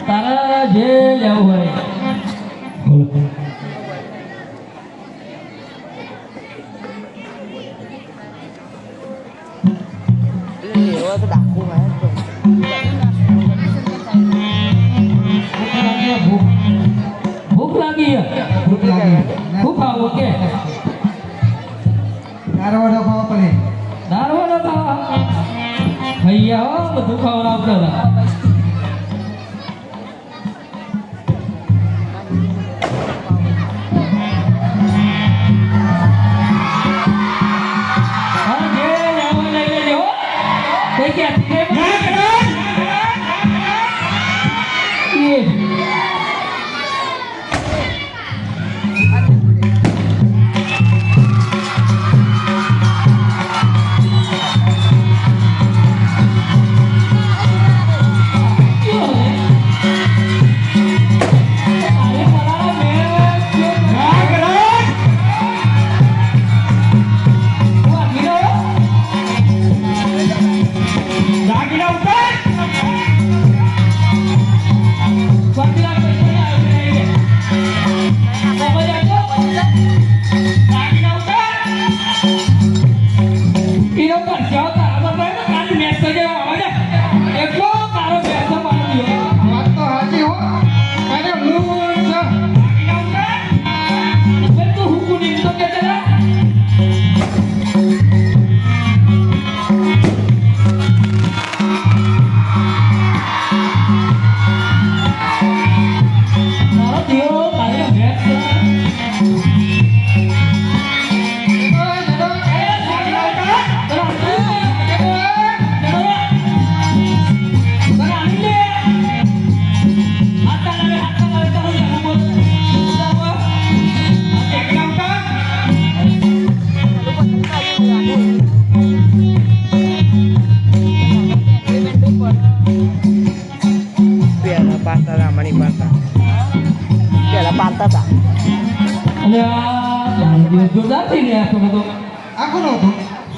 તારા જે લેવું હોય ભૂખ લાગી ભૂખ આવો કે દારવાડો ખાવા પડે દારવાડો ખાવા ખાઈ આવો બધું ખવડાવતા હતા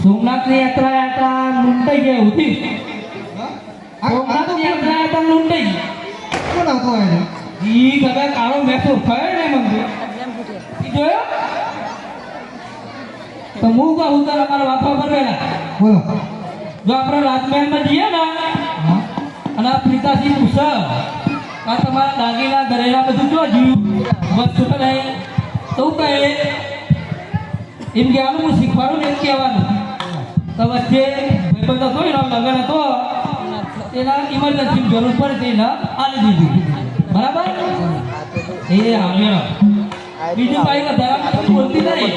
સોમનાથની યાત્રા લૂંટાઈ ગયા હતી સોમનાથની યાત્રા લૂંટાઈ કોણ હતો એને ઈ ખબર કાળો મેસો થયો ને મંદિર જોયો તો હું કહું તો અમારા વાપા ભરેલા બોલો જો આપણે રાજમહેલમાં જઈએ ને અને પિતાજી પૂછે આ તમારા દાગીના ઘરેલા બધું જો જીવ વસ્તુ તો નહીં તો કહે એમ કહેવાનું હું શીખવાડું ને એમ કહેવાનું તો વચ્ચે ભાઈબંધો કોઈ લગ્ન હતો એના ઇમરજન્સી જરૂર પડે એના આલી દીધી બરાબર એ હાલ્યો બીજું કઈ વધારે બોલતી નહીં